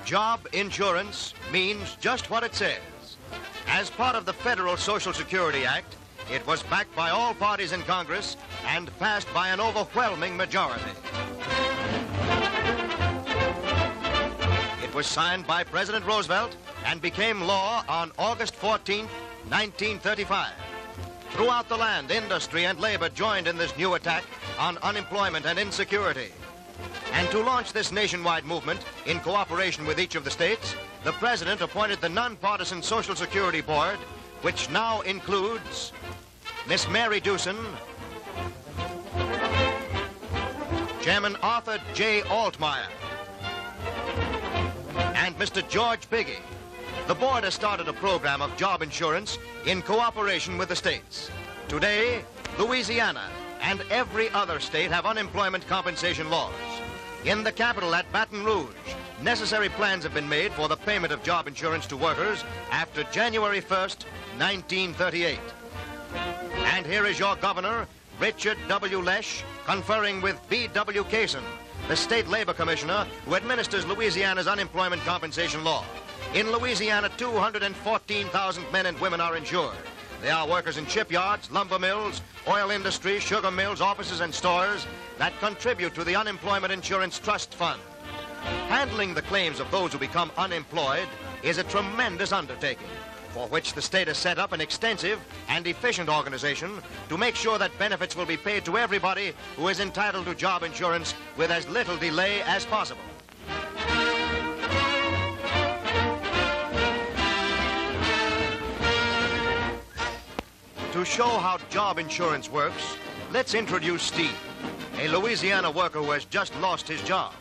Job insurance means just what it says. As part of the Federal Social Security Act, it was backed by all parties in Congress and passed by an overwhelming majority. It was signed by President Roosevelt and became law on August 14, 1935. Throughout the land, industry and labor joined in this new attack on unemployment and insecurity. And to launch this nationwide movement, in cooperation with each of the states, the President appointed the nonpartisan Social Security Board, which now includes Miss Mary Dewson, Chairman Arthur J. Altmeyer, and Mr. George Biggie. The board has started a program of job insurance in cooperation with the states. Today, Louisiana and every other state have unemployment compensation laws. In the capital at Baton Rouge, necessary plans have been made for the payment of job insurance to workers after January 1st, 1938. And here is your governor, Richard W. Lesh, conferring with B.W. Kaysen, the state labor commissioner who administers Louisiana's unemployment compensation law. In Louisiana, 214,000 men and women are insured. They are workers in shipyards, lumber mills, oil industry, sugar mills, offices, and stores that contribute to the Unemployment Insurance Trust Fund. Handling the claims of those who become unemployed is a tremendous undertaking, for which the state has set up an extensive and efficient organization to make sure that benefits will be paid to everybody who is entitled to job insurance with as little delay as possible. To show how job insurance works, let's introduce Steve, a Louisiana worker who has just lost his job.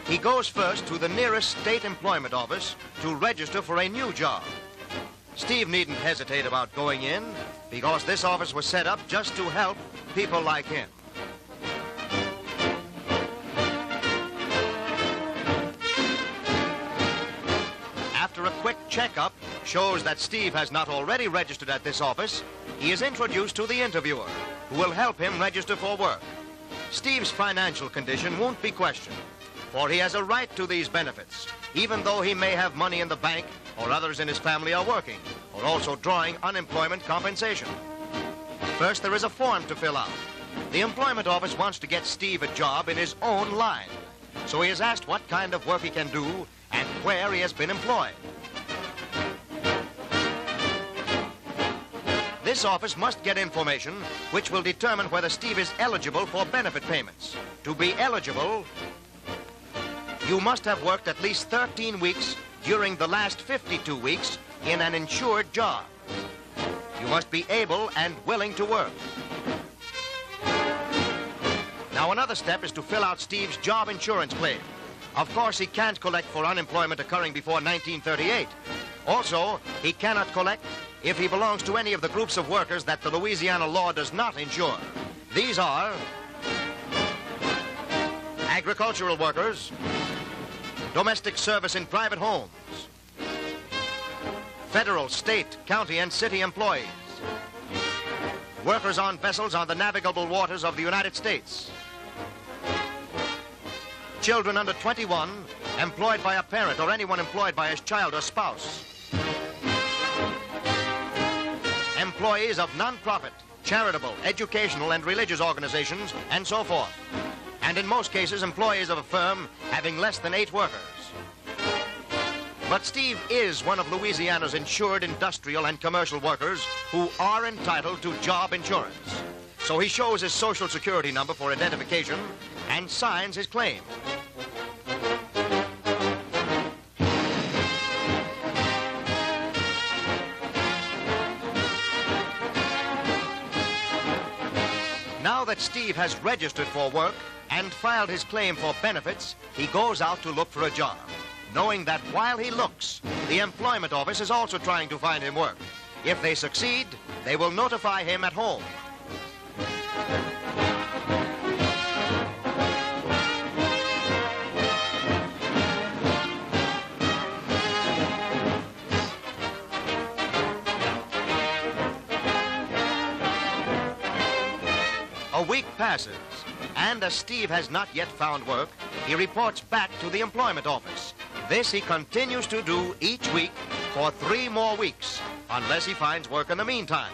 He goes first to the nearest state employment office to register for a new job. Steve needn't hesitate about going in because this office was set up just to help people like him. After a quick checkup shows that Steve has not already registered at this office, he is introduced to the interviewer, who will help him register for work. Steve's financial condition won't be questioned, for he has a right to these benefits, even though he may have money in the bank or others in his family are working, or also drawing unemployment compensation. First, there is a form to fill out. The employment office wants to get Steve a job in his own line, so he is asked what kind of work he can do and where he has been employed. This office must get information which will determine whether Steve is eligible for benefit payments. To be eligible, you must have worked at least 13 weeks during the last 52 weeks in an insured job. You must be able and willing to work. Now, another step is to fill out Steve's job insurance claim. Of course, he can't collect for unemployment occurring before 1938. Also, he cannot collect if he belongs to any of the groups of workers that the Louisiana law does not insure. These are agricultural workers, domestic service in private homes, federal, state, county, and city employees, workers on vessels on the navigable waters of the United States, children under 21 employed by a parent or anyone employed by his child or spouse, employees of non-profit, charitable, educational, and religious organizations, and so forth. And in most cases, employees of a firm having less than 8 workers. But Steve is one of Louisiana's insured industrial and commercial workers who are entitled to job insurance. So he shows his Social Security number for identification and signs his claim. Now that Steve has registered for work and filed his claim for benefits, he goes out to look for a job, knowing that while he looks, the employment office is also trying to find him work. If they succeed, they will notify him at home. A week passes, And as Steve has not yet found work, he reports back to the employment office. This he continues to do each week for 3 more weeks, unless he finds work in the meantime.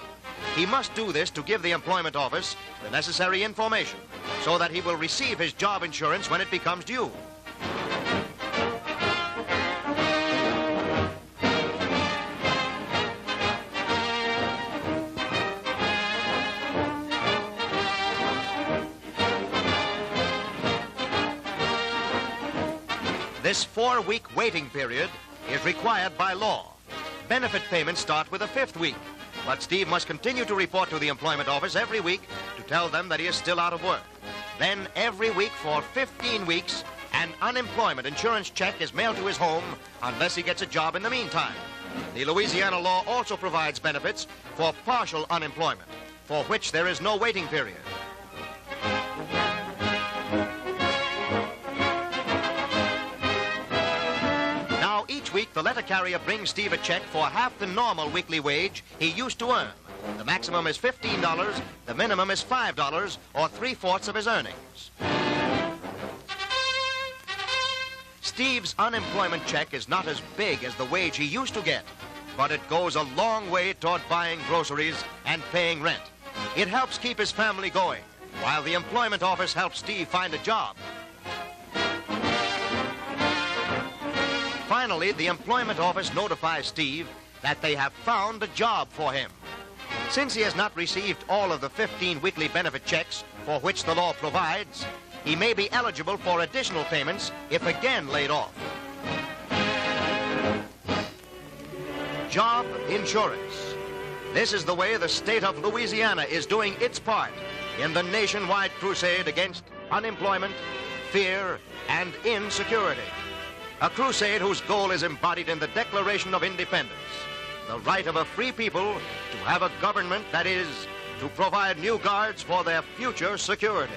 He must do this to give the employment office the necessary information so that he will receive his job insurance when it becomes due. This 4-week waiting period is required by law. Benefit payments start with the 5th week, but Steve must continue to report to the employment office every week to tell them that he is still out of work. Then every week for 15 weeks, an unemployment insurance check is mailed to his home unless he gets a job in the meantime. The Louisiana law also provides benefits for partial unemployment, for which there is no waiting period. Each week, the letter carrier brings Steve a check for half the normal weekly wage he used to earn. The maximum is $15, the minimum is $5, or 3/4 of his earnings. Steve's unemployment check is not as big as the wage he used to get, but it goes a long way toward buying groceries and paying rent. It helps keep his family going, while the employment office helps Steve find a job. Finally, the employment office notifies Steve that they have found a job for him. Since he has not received all of the 15 weekly benefit checks for which the law provides, he may be eligible for additional payments if again laid off. Job insurance. This is the way the state of Louisiana is doing its part in the nationwide crusade against unemployment, fear, and insecurity. A crusade whose goal is embodied in the Declaration of Independence, the right of a free people to have a government that is to provide new guards for their future security.